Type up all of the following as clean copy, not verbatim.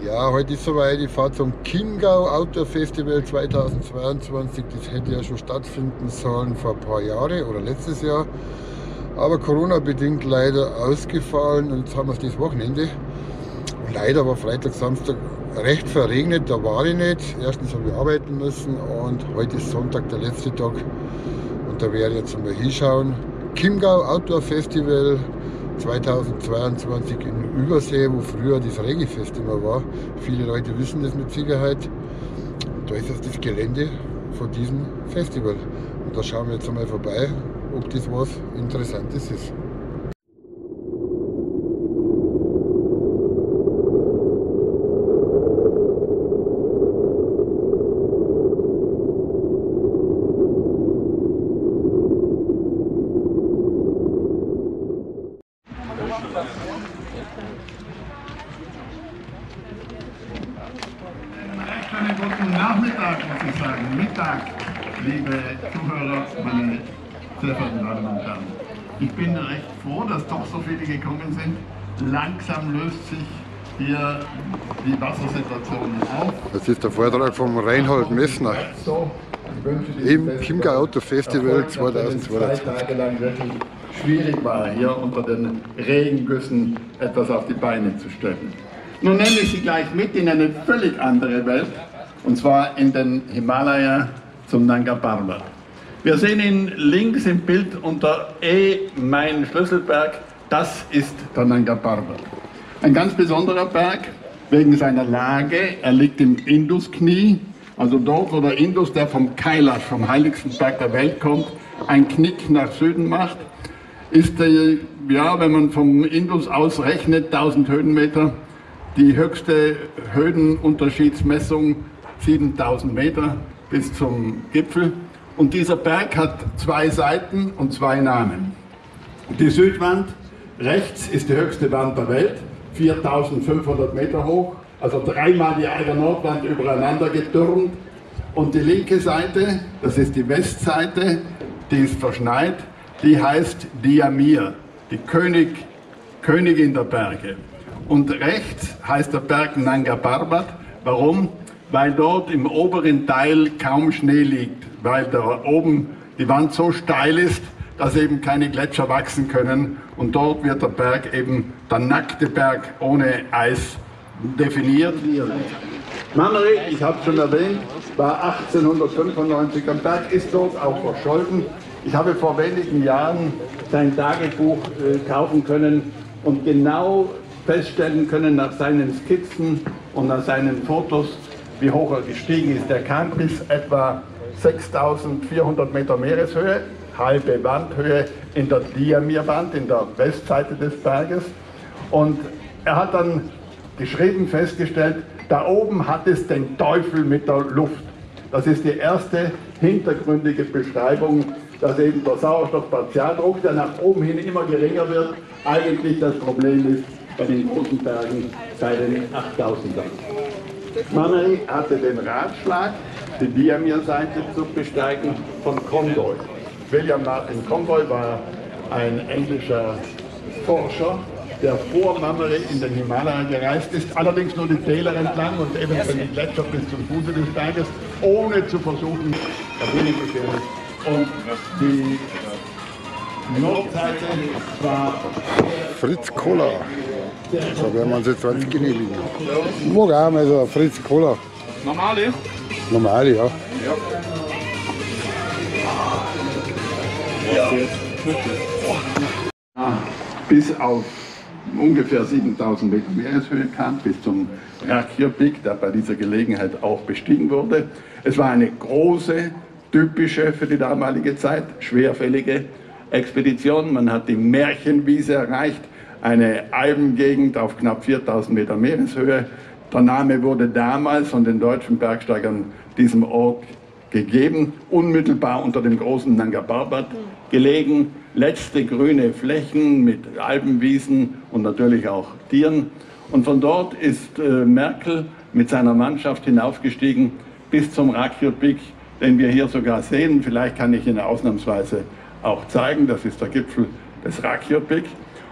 Ja, heute ist soweit. Ich fahre zum Chiemgau Outdoor Festival 2022. Das hätte ja schon stattfinden sollen vor ein paar Jahren oder letztes Jahr. Aber Corona-bedingt leider ausgefallen und jetzt haben wir es dieses Wochenende. Und leider war Freitag, Samstag recht verregnet, da war ich nicht. Erstens habe ich arbeiten müssen und heute ist Sonntag, der letzte Tag. Und da werde ich jetzt mal hinschauen. Chiemgau Outdoor Festival 2022 in Übersee, wo früher das Reggae-Fest immer war. Viele Leute wissen das mit Sicherheit. Und da ist jetzt das Gelände von diesem Festival. Und da schauen wir jetzt einmal vorbei, ob das was Interessantes ist. Einen guten Nachmittag, muss ich sagen. Mittag, liebe Zuhörer, meine sehr verehrten Damen und Herren. Ich bin recht froh, dass doch so viele gekommen sind. Langsam löst sich hier die Wassersituation auf. Das ist der Vortrag von Reinhold Messner im Chiemgau Outdoor Festival 2022. 2 Tage lang wirklich schwierig war, hier unter den Regengüssen etwas auf die Beine zu stellen. Nun nehme ich Sie gleich mit in eine völlig andere Welt, und zwar in den Himalaya zum Nanga Parbat. Wir sehen ihn links im Bild unter mein Schlüsselberg, das ist der Nanga Parbat. Ein ganz besonderer Berg wegen seiner Lage, er liegt im Indusknie, also dort, wo der Indus, der vom Kailash, vom heiligsten Berg der Welt kommt, einen Knick nach Süden macht, ist, ja, wenn man vom Indus aus rechnet, 1000 Höhenmeter, die höchste Höhenunterschiedsmessung 7000 Meter bis zum Gipfel. Und dieser Berg hat 2 Seiten und 2 Namen. Die Südwand rechts ist die höchste Wand der Welt, 4500 Meter hoch, also 3-mal die Eiger Nordwand übereinander getürmt. Und die linke Seite, das ist die Westseite, die ist verschneit, die heißt Diamir, die Königin der Berge. Und rechts heißt der Berg Nanga Parbat. Warum? Weil dort im oberen Teil kaum Schnee liegt, weil da oben die Wand so steil ist, dass eben keine Gletscher wachsen können. Und dort wird der Berg eben der nackte Berg ohne Eis definiert. Mamre, ich habe es schon erwähnt, war 1895 am Berg, ist dort auch verschollen. Ich habe vor wenigen Jahren sein Tagebuch kaufen können und genau feststellen können nach seinen Skizzen und nach seinen Fotos, wie hoch er gestiegen ist. Er kam bis etwa 6400 Meter Meereshöhe, halbe Wandhöhe in der Diamir-Wand, in der Westseite des Berges. Und er hat dann geschrieben, festgestellt, da oben hat es den Teufel mit der Luft. Das ist die erste hintergründige Beschreibung, dass eben der Sauerstoffpartialdruck, der nach oben hin immer geringer wird, eigentlich das Problem ist bei den großen Bergen bei den 8000ern. Mamre hatte den Ratschlag, die Diamir-Seite zu besteigen von Conroy. William Martin Conroy war ein englischer Forscher, der vor Mamre in den Himalaya gereist ist, allerdings nur die Täler entlang und eventuell die Gletscher bis zum Fuße des Berges, ohne zu versuchen, Kabinengefährlich. Und die Nordseite war Fritz Cola. So werden wir uns jetzt 20 genehmigen. Mag auch mal so ein Fritz Cola. Normale? Normale, ja. Bis auf ungefähr 7000 Meter Meereshöhe kam, bis zum Rakhir Peak, der bei dieser Gelegenheit auch bestiegen wurde. Es war eine große, typische für die damalige Zeit, schwerfällige Expedition. Man hat die Märchenwiese erreicht, eine Alpengegend auf knapp 4000 Meter Meereshöhe. Der Name wurde damals von den deutschen Bergsteigern diesem Ort gegeben, unmittelbar unter dem großen Nanga Parbat gelegen. Letzte grüne Flächen mit Alpenwiesen und natürlich auch Tieren. Und von dort ist Merkel mit seiner Mannschaft hinaufgestiegen bis zum Rakhir Peak, den wir hier sogar sehen. Vielleicht kann ich Ihnen ausnahmsweise auch zeigen. Das ist der Gipfel des Rakhir Peak.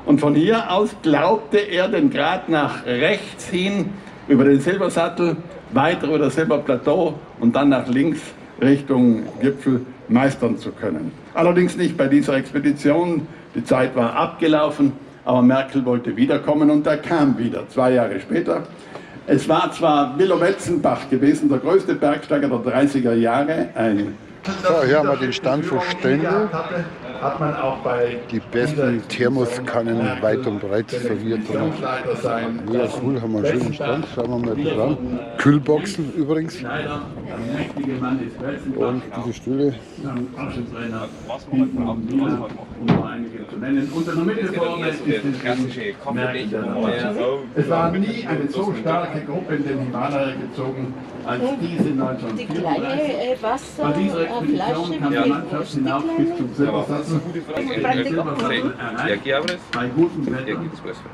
Und von hier aus glaubte er den Grat nach rechts hin über den Silbersattel, weiter über das Silberplateau und dann nach links Richtung Gipfel meistern zu können. Allerdings nicht bei dieser Expedition, die Zeit war abgelaufen, aber Merkel wollte wiederkommen und er kam wieder, 2 Jahre später. Es war zwar Willow Metzenbach gewesen, der größte Bergsteiger der 30er Jahre, So, hier haben wir den Stand von Stendel. hat man auch bei Die besten Thermoskannen weit und breit serviert. Mega cool, haben wir einen schönen Stand. Schauen wir mal bitte an. Kühlboxen übrigens. Und diese Stühle. Es war nie eine so starke Gruppe in den Himalaya gezogen als diese 1934. Die kleine Bei dieser Expedition kam die Mannschaft hinauf bis zum Silbersattel. Bei gutem Wetter.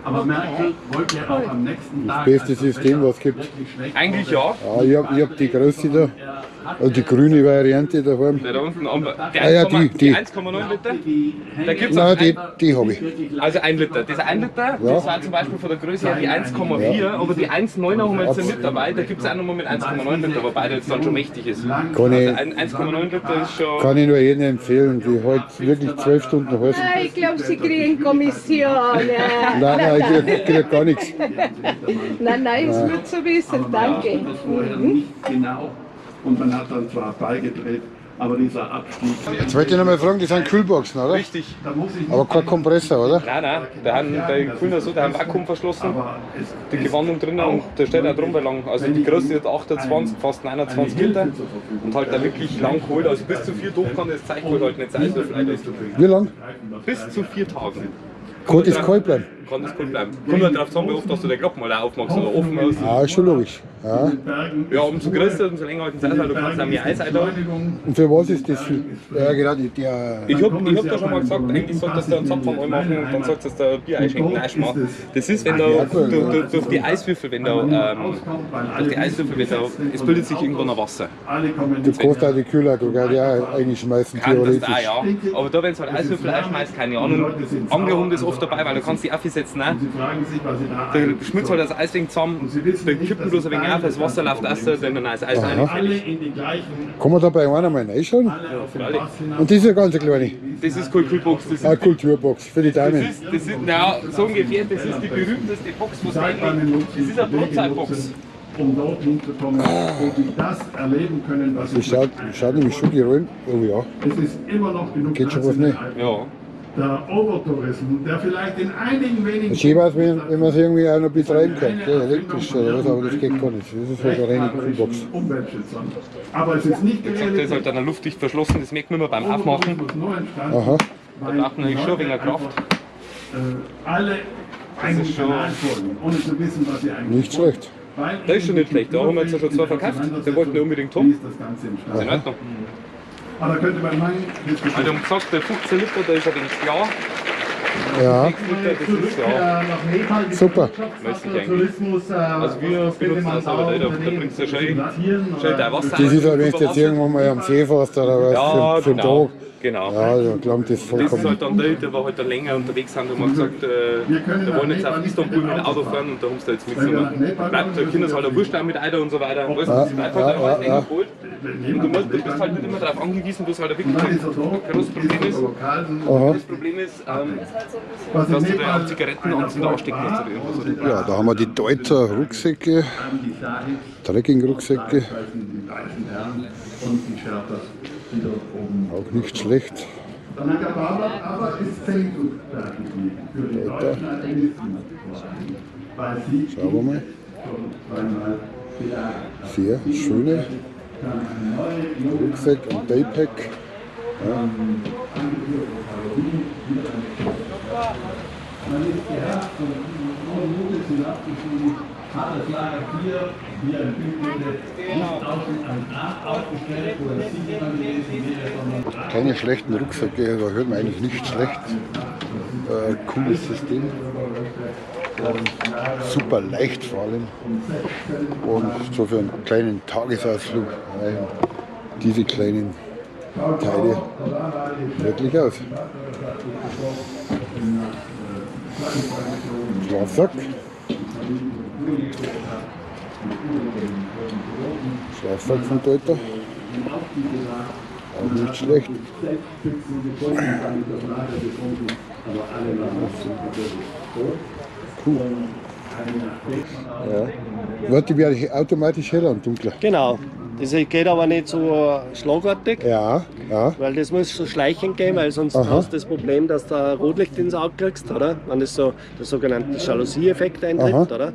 Aber Merkel wollte ja auch am nächsten Tag. Das beste System, was es gibt. Eigentlich ja. Ich hab die größte da. Also die grüne Variante daheim. Da unten die Ah ja, 1,9 die. Liter. Da gibt es Nein, die habe ich. also 1 Liter. Das 1 Liter, das war zum Beispiel von der Größe her die 1,4, aber die 1,9er haben wir jetzt nicht mit dabei. Da gibt es auch nochmal mit 1,9 Liter, wobei der jetzt dann schon mächtig ist. Kann Also ich, 1,9 Liter ist schon. kann ich nur jedem empfehlen, die halt wirklich 12 Stunden heißen. Ich glaube, Sie kriegen Kommission. Nein, ich krieg gar nichts. Nein, ist gut zu wissen, danke. Nicht genau. Und man hat dann zwar beigedreht, aber dieser Abstieg. Jetzt wollte ich noch mal fragen, die sind Kühlboxen, oder? Richtig. Da muss ich Aber kein Kompressor, oder? Nein, da haben bei Kühler so, da haben Vakuum verschlossen, die Gewandung drinnen und da steht auch drum bei lang. Also die größte hat 28, fast 29 Liter und halt da wirklich lang geholt. Also bis zu 4 Tage kann das Zeug halt nicht sein. Wie lang? Bis zu 4 Tagen. Kann das kalt bleiben? Kann das gut bleiben. Kommt halt darauf zusammen, wie oft dass du den Klappen mal aufmachst oder offen hast. Ah, ist schon logisch. Ja. Ja, umso größer, umso länger halten sie aus, weil du kannst auch mehr Eis einladen. Und für was ist das? Ja, genau, Ich hab da schon mal gesagt, eigentlich sollte das da einen Zapf von euch machen und dann sagt es, dass der Bier einschenken. Nein, schmarrn. Das ist, wenn da durch die Eiswürfel, wenn da, es bildet sich irgendwann ein Wasser. Du kannst auch die Kühleraggregate ja einschmeißen, Kann das theoretisch. auch, ja. Aber da, wenn du halt Eiswürfel einschmeißt, keine Ahnung. Angerund ist oft dabei, weil du kannst die aufsetzen, ne? Da schmilzt halt das Eis wegen zusammen, da kippen bloß ein wenig auf, das Wasser läuft erst, dann ein Eis rein. Kann man da bei einer mal reinschauen? Ja, für alle. Und das ist eine ganz kleine. Das ist keine Kühlbox, das ist, Eine Kulturbox für die Damen. ja, so ungefähr, das ist die berühmteste Box, was eigentlich, das ist eine Brotzeitbox. Um dort hinzukommen, wo sie das erleben können, was Das schaut nämlich schon die Rollen. Oh ja, Es ist immer noch genug geht schon Platz was in den nicht. Alpen. Ja. Der Overtourismus, der vielleicht in einigen wenigen... Schön wäre es, wenn man es irgendwie auch noch betreiben kann, gell, elektrisch oder was, aber das geht gar nicht. Das ist halt eine reine Kühlbox. Umweltschützern. Aber es ist nicht Das ist halt dann luftdicht verschlossen, das merkt man immer beim Aufmachen. Aha. Da braucht man natürlich schon ein wenig Kraft. Alle eigentlich schon- folgen, ohne zu wissen, was sie eigentlich Nicht schlecht. wollen. Der ist schon nicht schlecht, da haben wir jetzt schon 2 verkauft. Der wollten wir unbedingt Wie haben. ist das Ganze im Ist in Start? Ordnung. Aber da könnte man meinen, Also wir haben gesagt, der 15 Liter, der ist ein wenig klar. Ja, 6 Liter, das ist ja. nach Nepal. super. Mäßig Tourismus, Also wir benutzen das aber da bringst du schön dein Wasser. Das ist halt, wenn du jetzt irgendwo mal am See fährst oder was, Ja, für den genau. Tag. Genau. Ja, dann klammt das Das ist vollkommen. halt dann der wir halt dann länger unterwegs sind und haben gesagt, wir wollen jetzt auf Istanbul mit dem Auto fahren und da haben sie da jetzt mitgenommen. Bleibt der Kinder halt ein Wurscht auch mit Eider und so weiter. Weißt du, das bleibt halt einfach länger geholt. Und du bist halt nicht immer darauf angewiesen, dass halt wirklich kein großes Problem ist. Aha. Das Problem ist, dass du da auch Zigaretten und da anstecken musst oder irgendwas. Ja, da haben wir die Deutzer Rucksäcke, Trekking-Rucksäcke, auch nicht schlecht. Aber es fängt uns für die Weiter. Deutschen Alpinisten, weil sie Schauen wir mal. schon zweimal Sehr schöne Rucksack und Daypack. Ja. Keine schlechten Rucksäcke, da hört man eigentlich nicht schlecht. Cooles System. Super leicht vor allem. Und so für einen kleinen Tagesausflug diese kleinen Teile wirklich aus. Schlafsack. Schleifsack von Deuter. Auch nicht schlecht. Cool. Ja. Warte, die werden automatisch heller und dunkler. Genau. Das geht aber nicht so schlagartig, Ja, ja. weil das muss so schleichend gehen, weil sonst Aha. hast du das Problem, dass du Rotlicht ins Auge kriegst, oder? Wenn das so der sogenannte Jalousie-Effekt eintritt, Aha. oder?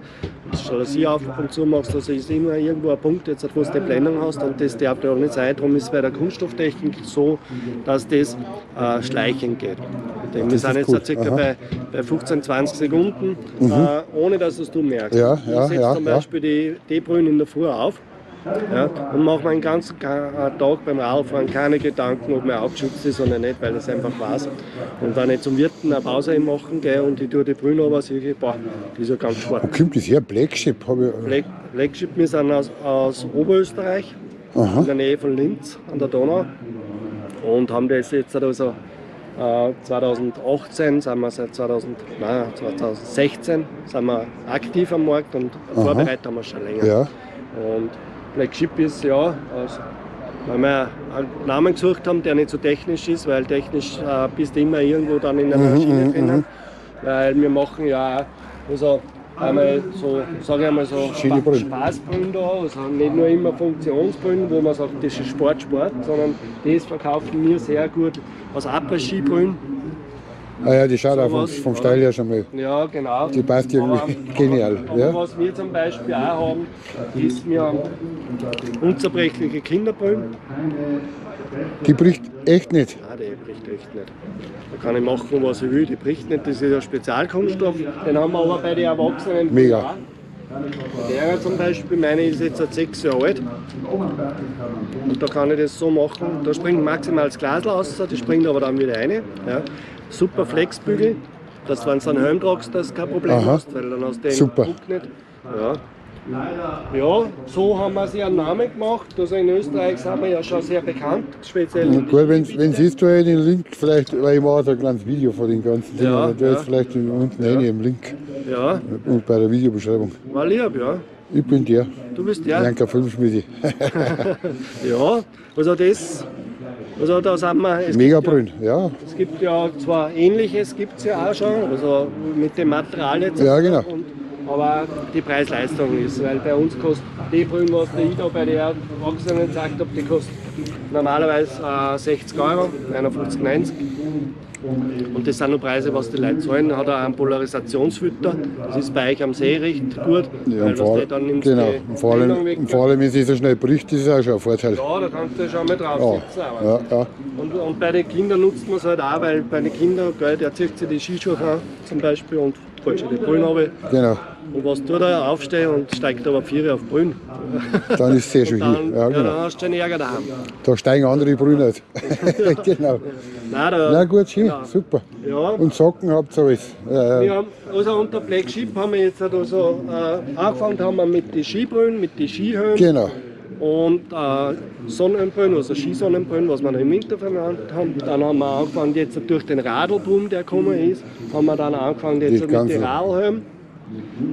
Das Jalousie auf und zu machst, also ist immer irgendwo ein Punkt, jetzt, wo du die Blendung hast und das darf ja auch nicht sein. Darum ist es bei der Kunststofftechnik so, dass das schleichend geht. Wir Das sind ist jetzt cool. circa bei 15, 20 Sekunden, ohne dass es du merkst. Ja, ja, ich setze ja, zum ja. Beispiel die Brühen in der Früh auf. Ja, und mache mir den ganzen Tag beim Radfahren keine Gedanken, ob mein Auge geschützt ist oder nicht, weil das einfach weiß. Und wenn ich zum Wirten eine Pause machen gehe und ich tue die Brühen runter, sehe ich, boah, die ist ja ganz schwarz. Wo kommt das her? Blackship? Blackship, wir sind aus Oberösterreich, in der Nähe von Linz an der Donau. Und haben das jetzt also 2018, sind wir seit 2016 sind wir aktiv am Markt und vorbereitet haben wir schon länger. Ja. Und Blackship ist ja, weil wir einen Namen gesucht haben, der nicht so technisch ist, weil technisch bist du immer irgendwo dann in der Maschine drinnen. Weil wir machen ja auch, also einmal so, sage ich einmal so Spaßbrühen da, also nicht nur immer Funktionsbrühen, wo man sagt, das ist Sport, sondern das verkaufen wir sehr gut als Après-Ski-Brühen. Ah ja, die schaut auch vom Style her schon mal. Ja, genau. Die passt irgendwie genial. Aber Ja? was wir zum Beispiel auch haben, ist, wir haben unzerbrechliche Kinderbrühen. Die bricht echt nicht. Nein, die bricht echt nicht. Da kann ich machen, was ich will, die bricht nicht. Das ist ein Spezialkunststoff. Den haben wir aber bei den Erwachsenen. Mega. auch. Der zum Beispiel, meine ist jetzt 6 Jahre alt. Und da kann ich das so machen. Da springt maximal das Glas raus, die springt aber dann wieder rein. Ja. Super Flexbügel, dass wenn du einen Helm tragst, das kein Problem hast, weil dann hast du den Super. Druck nicht. Ja. Ja, so haben wir sich einen Namen gemacht. Also in Österreich sind wir ja schon sehr bekannt, speziell. Gut, wenn siehst du den Link vielleicht, weil ich mache so ein kleines Video von den ganzen Dingen, Ja, der ja. ist vielleicht unten rein im Link Ja, und bei der Videobeschreibung. war lieb, ja. Ich bin der, Du bist der. Janka Filmschmiede. Ja, also das, also da sind wir. Mega brünn, ja. Es gibt ja zwar Ähnliches, gibt es ja auch schon, also mit dem Material jetzt. Ja, genau. Aber die Preis-Leistung ist, weil bei uns kostet die Brühen, was ich da bei den Erwachsenen gesagt habe, die kostet normalerweise 60 €, 51,90 €. Und das sind nur Preise, was die Leute zahlen. Hat auch einen Polarisationsfilter. Das ist bei euch am See recht gut. Ja, weil was dann nimmst genau. die Und vor Blendung weg. allem, wenn sie so schnell bricht, ist es auch schon ein Vorteil. Ja, da kannst du schon mal drauf sitzen. Aber. Ja. Und bei den Kindern nutzt man es halt auch, weil bei den Kindern, gell, der zieht sich die Skischuhe an zum Beispiel und fällt schon die Brühen runter. Genau, Und was tut er? Aufstehen und steigt aber auf 4 auf Brühen. dann ist es sehr schön Dann, hier. Ja, genau. dann hast du schon Ärger daheim. Da steigen andere Brühen aus. Genau. Nein, Na gut, schön, genau. super. Ja, Und Socken habt ihr alles. Ja, wir ja. haben, also unter Blackship haben wir jetzt also, angefangen haben wir mit den Skibrühen, mit den Skihöhen Genau. und Sonnenbrühen, also Skisonnenbrühen, was wir noch im Winter verwendet haben. Dann haben wir angefangen jetzt durch den Radlboom, der gekommen ist, haben wir dann angefangen jetzt mit ganze- den Radlhelmen.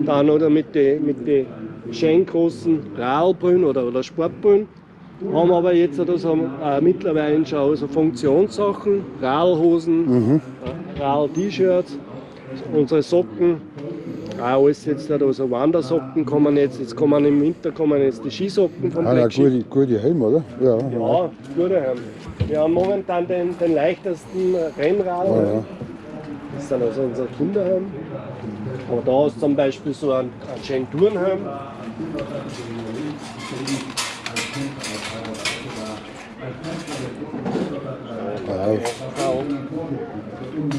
Dann oder mit den schön großen Radlbrühen oder Sportbrühen. Haben aber jetzt also, mittlerweile schon also Funktionssachen, Radlhosen, Radl-T-Shirts, unsere Socken, auch alles jetzt also Wandersocken kommen jetzt kommen im Winter kommen jetzt die Skisocken vom Ah, na, Blackship. gute Helm, oder? Ja. Ja, gute Helm. Wir haben momentan den leichtesten Rennradl. Ja. Das ist dann also unser Kinderhelm. Aber da ist zum Beispiel so ein schönen Turnhelm. Wow.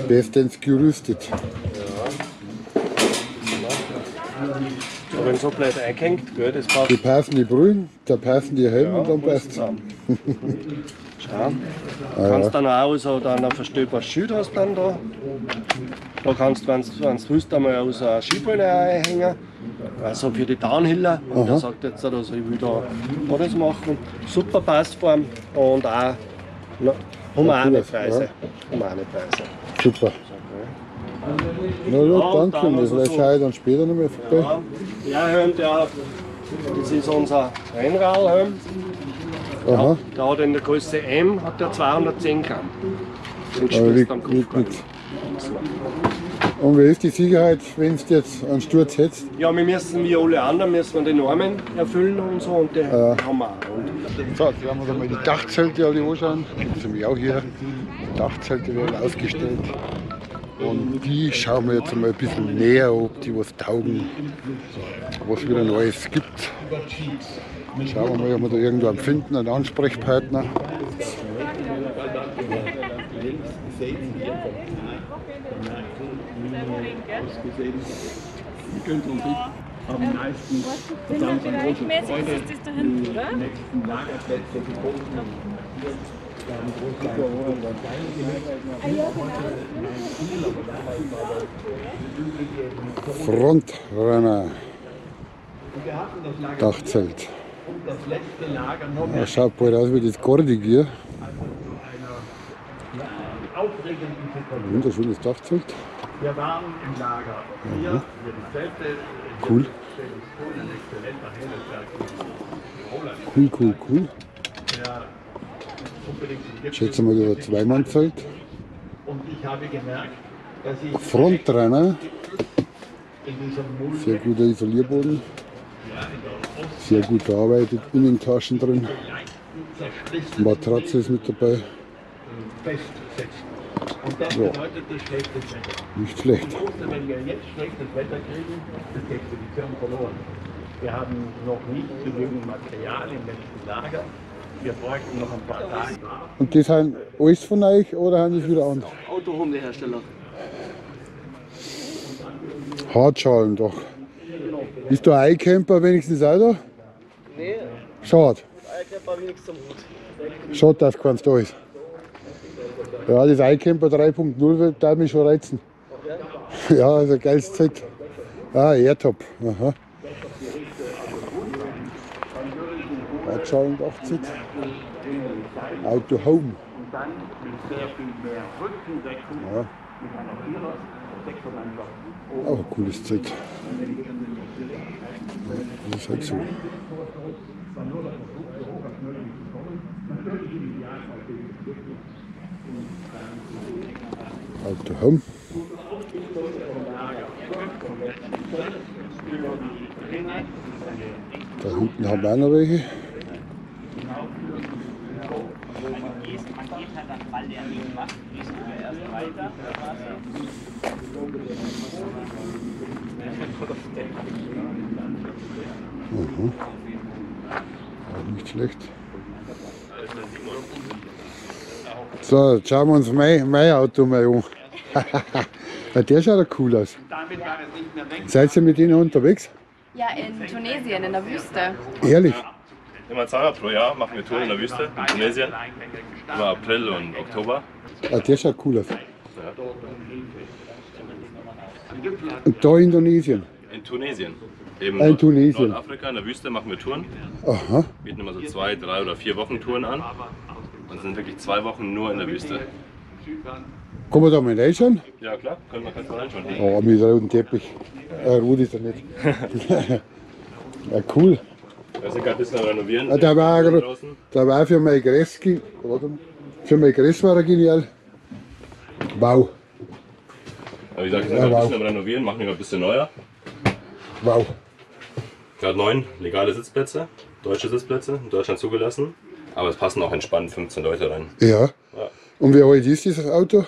Bestens gerüstet. Aber wenn so blöd eingehängt, gell, das passt. Die passen die Brühen, da passen die Helme und dann passt es. Schau. Du kannst dann auch so dann ein verstellbares Schild hast dann da. Da kannst du, wenn du willst, einmal so eine Skibrille einhängen. Also für die Downhiller. Und der sagt jetzt, also, ich will da das machen. Super Passform und auch humane Preise. Humane Preise. Super. Na ja, Ja, danke, dann das also vielleicht so- schaue ich dann später noch mal vorbei. Ja, der Helm, der hat Das ist unser Rennradhelm. Aha. Der hat in der Größe M hat der 210 Gramm. Und Aber stößt am wiegt Kopf. nichts. Und wie ist die Sicherheit, wenn du jetzt einen Sturz hättest? Ja, wir müssen wie alle anderen müssen wir die Normen erfüllen und so und die haben wir auch. Und So, jetzt werden wir uns einmal die Dachzelte alle anschauen. Das sind wir auch hier. Die Dachzelte werden ausgestellt. Und die schauen wir jetzt mal ein bisschen näher, ob die was taugen, was wieder Neues gibt. Schauen wir mal, ob wir da irgendwo finden, einen Ansprechpartner. Am meisten Gleichmäßig ist das da hinten, oder? Frontrunner Dachzelt. Das schaut bald aus wie das Gordig hier. Wunderschönes Dachzelt. Wir waren im Lager. Hier die Zelte. Cool. Cool. Ich schätze mal über Zweimannzelt. Und ich habe gemerkt, dass ich Frontrunner. in diesem Mulde Sehr guter Isolierboden. Sehr gut gearbeitet. Innentaschen drin. Matratze ist mit dabei. festsetzen. Und das Ja. bedeutet das schlechtes Wetter. Nicht schlecht. Wenn wir jetzt schlechtes Wetter kriegen, ist die Expedition verloren. Wir haben noch nicht genügend Material im letzten Lager. Wir bräuchten noch ein paar Tage. Und das sind alles von euch oder haben das wieder andere? Autohundehersteller. Hartschalen doch. Ist da ein Camper wenigstens auch da? Nee, Schade. Eierklemper habe ich nichts zum Hut. Schade, dass keins da ist. Ja, das iCamper 3.0 wird mich schon reizen. Ja, also geiles Set. Ah, Airtop. Aha. Hartschalen 80. Auto Home. Ja. Auch ein cooles Set. Das ist halt so. Auto Home. Da hinten haben wir auch noch welche. Man geht halt dann, weil der nicht macht, gehst du erst weiter. Auch nicht schlecht. So, jetzt schauen wir uns mein Auto mal an. Ja, der schaut ja cool aus. Seid ihr mit ihnen unterwegs? Ja, in Tunesien, in der Wüste. Ehrlich? Immer zweimal pro Jahr machen wir Touren in der Wüste, in Tunesien. Immer April und Oktober. Ja, der schaut cool aus. Und da Indonesien? In Tunesien. Eben In Tunesien. Nordafrika, in der Wüste machen wir Touren. Aha. Wir bieten immer so 2, 3 oder 4 Wochen Touren an. Und sind wirklich 2 Wochen nur in der Wüste. Kann man da mal reinschauen? Ja klar, können wir mal reinschauen. Oh, mit rotem Teppich. Rot ist er nicht. Ja, cool. Wir sind gerade ein bisschen am Renovieren. Ja, der war Wir sind auch, draußen. der war auch für mein Gress war er genial. Wow. Aber wie gesagt, wir sind Ja, gerade ein wow. bisschen am Renovieren, machen wir ein bisschen neuer. Wow. Gerade 9 legale Sitzplätze, deutsche Sitzplätze, in Deutschland zugelassen. Aber es passen auch entspannt 15 Leute rein. Ja. Ja. Und wie alt ist dieses Auto?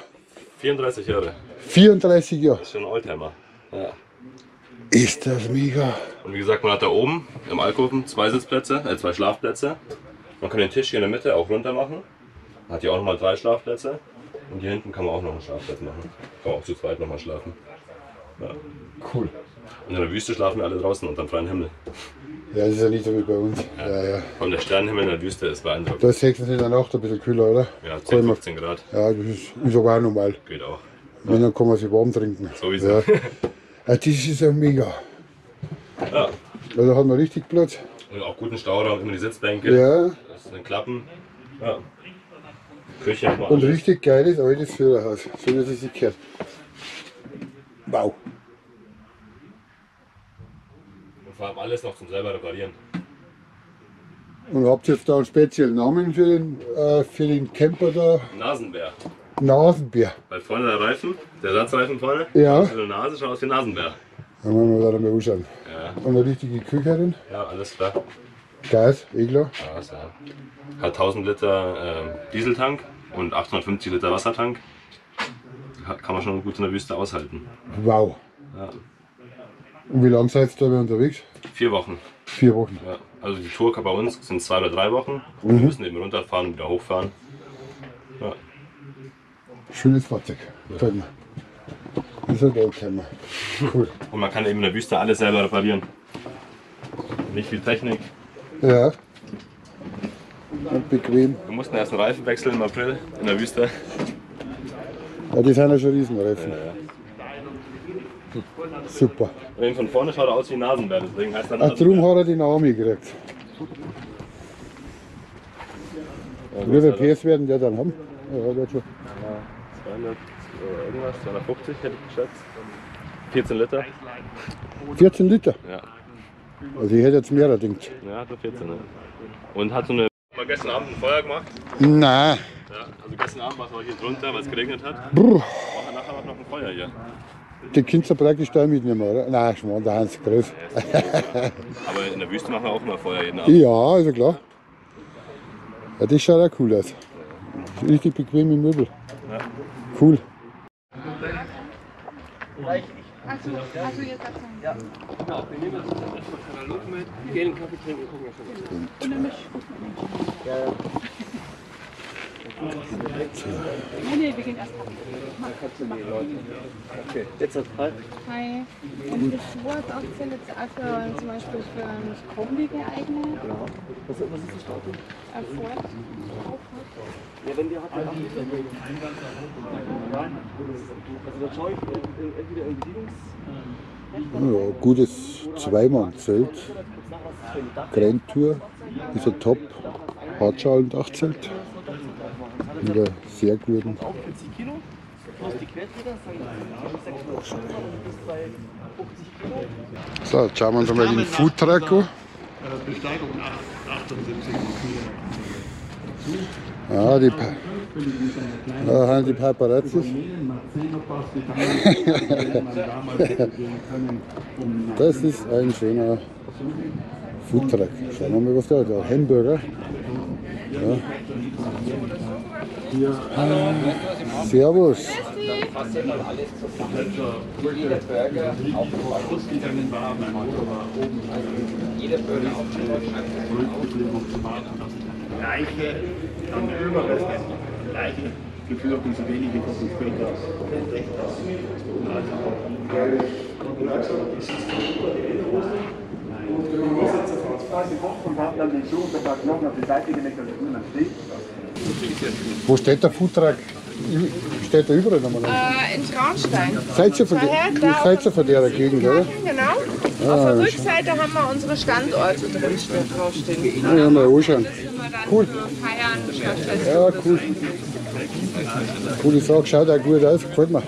34 Jahre, 34 Jahre. das ist schon ein Oldtimer. Ja. Ist das mega. Und wie gesagt, man hat da oben im Alkoven 2 Sitzplätze, 2 Schlafplätze. Man kann den Tisch hier in der Mitte auch runter machen. Man hat hier auch nochmal 3 Schlafplätze. Und hier hinten kann man auch noch einen Schlafplatz machen. Kann man auch zu zweit nochmal schlafen. Ja. Cool. Und in der Wüste schlafen wir alle draußen unter dem freien Himmel. Ja, das ist ja nicht so wie bei uns. Ja, ja. Und der Sternenhimmel in der Wüste ist beeindruckend. Da ist es in der Nacht ein bisschen kühler, oder? Ja, Kann 10, man- 15 Grad. Ja, das ist aber auch normal. Geht auch. Wenn, dann kann man sich warm trinken. Sowieso. Ja. Ja, das ist ja mega. Ja. Also hat man richtig Platz. Und auch guten Stauraum, immer die Sitzbänke. Ja. Das sind Klappen. Ja. Küche haben wir Und alles. richtig geiles altes Führerhaus. So wie es sich gehört. Wow. Vor vor allem alles noch zum selber reparieren. Und habt ihr jetzt da einen speziellen Namen für den Camper da? Nasenbär. Nasenbär. Weil vorne der Reifen, der Ersatzreifen vorne, Ja. aus der Nase schaut aus wie ein Nasenbär. Dann wollen wir da mal anschauen. Ja. Und eine richtige Küche drin. Ja, alles klar. Gas, eh klar. Gas, ja. Hat 1000 Liter Dieseltank und 850 Liter Wassertank. Kann man schon gut in der Wüste aushalten. Wow. Ja. Und wie lange seid ihr da unterwegs? 4 Wochen. 4 Wochen. Ja. Also die Tour bei uns sind 2 oder 3 Wochen. Und wir müssen eben runterfahren und wieder hochfahren. Ja. Schönes Fahrzeug. Gefällt mir. Das ist ein Oldtimer. Cool. Und man kann eben in der Wüste alles selber reparieren. Nicht viel Technik. Ja. Und bequem. Wir mussten erst einen Reifen wechseln im April in der Wüste. Ja, die sind ja schon Riesenreifen. Ja. Super. Und eben von vorne schaut er aus wie ein Nasenbär, deswegen heißt er Ach, Nasenbär. darum hat er den Namen gekriegt. Wie viele PS werden der dann haben? Ja, wird schon. 200 irgendwas, 250 hätte ich geschätzt. 14 Liter. 14 Liter? Ja. Also ich hätte jetzt mehr gedacht. Ja, hat er 14. Ne? Und hat so eine. Mal gestern Abend ein Feuer gemacht. Nein. Ja, also gestern Abend war es hier drunter, weil es geregnet hat. Brr. Machen nachher noch ein Feuer hier. Die kannst du praktisch da mitnehmen, oder? Nein, Schmarrn, der Hans groß. Aber in der Wüste machen wir auch immer Feuer jeden Abend. Ja, also klar. Ja, das schaut auch cool aus. Richtig bequeme Möbel. Ja. Cool. Also jetzt ja. Genau, wir nehmen jetzt erstmal Katalog mit, gehen den Kaffee trinken, gucken wir schon. Und dann mich. Ja, ja. Nee, wir gehen erst ab. Kannst du die Leute. Okay, jetzt hat Hi. Hi. Und das Wort 18 jetzt auch für, zum Beispiel für ein Kombi geeignet. Genau. Was ist das Startung? Ein Ford. Ja, wenn die hat ja also da schaue ich entweder im Bedienungs... Ja, gutes Zweimannzelt. Grand-Tour. Ist ein Top. Hartschalen-Dachzelt. Mit einer sehr guten. Auch 40 Kilo. Plus die Querträger, sagen wir 6 bis bei 50 Kilo. So, jetzt schauen wir uns einmal den Foodtruck an. Besteigung 78 Ja, da haben die Paparazzis. Das ist ein schöner Foodtruck. Schauen wir mal, was da ist. Ein Hamburger. Ja. Servus. Leiche, dann der Überrest, Leiche geführt und so wenige Wochen später entdeckt. Wo steht der Foodtruck? Steht der überall nochmal? In Traunstein. Seid ihr von der Gegend, oder? Genau. Auf der Rückseite haben wir unsere Standorte draufstehen. Ja, mal anschauen. Cool. Feiern, Ja, cool. Coole Sache, schaut auch gut aus, gefällt mir.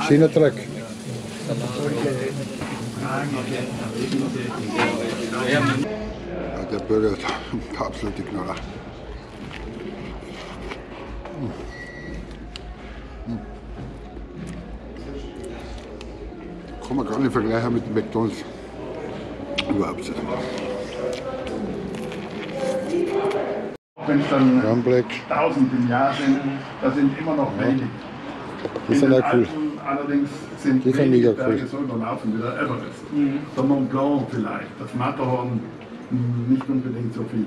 Schöner Truck. Ja, der Burger ist absolut die Knaller. Kann man gar nicht vergleichen mit dem McDonald's. Überhaupt nicht. Wenn es dann Black. 1000 im Jahr sind, das sind immer noch wenig. Die sind auch cool. Allerdings sind Die sind wenige mega Berge cool. so überlaufen wie der Everest. Der Mont Blanc vielleicht, das Matterhorn nicht unbedingt so viel.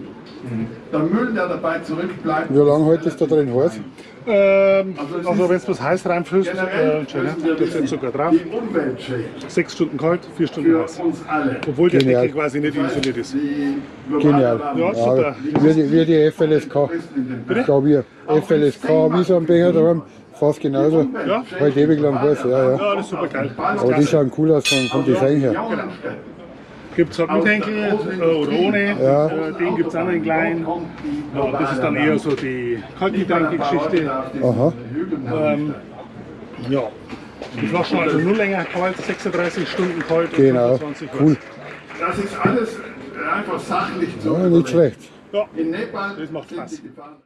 Der Müll, der dabei zurückbleibt. Wie lange heute ist da drin heiß? Also wenn es was heiß reinfüllst, da steht sogar drauf. Die Umwelt schädigt 6 Stunden kalt, 4 Stunden für heiß. uns alle. Obwohl der Genial. Deckel quasi nicht isoliert ist. Die Genial. Ja, super. Wie die FLSK. Ich glaube, wir FLSK, wie so ein Becher daheim, fast genauso. Ja. Halt ewig lang heiß, ja, ja. Ja, das ist super geil. Aber die schauen cool aus vom Design her. Gibt es halt mit Henkel oder ohne. Ja. Den gibt es auch noch in klein. Ja, das ist dann eher so die Kaltgetränke-Geschichte. Aha. Ja. Die Flaschen also nur länger kalt, 36 Stunden kalt. Genau. Und 25 Cool. Das ist alles einfach sachlich zu Ja, nicht schlecht. Ja, In Nepal das macht sind Spaß. sie gefahren.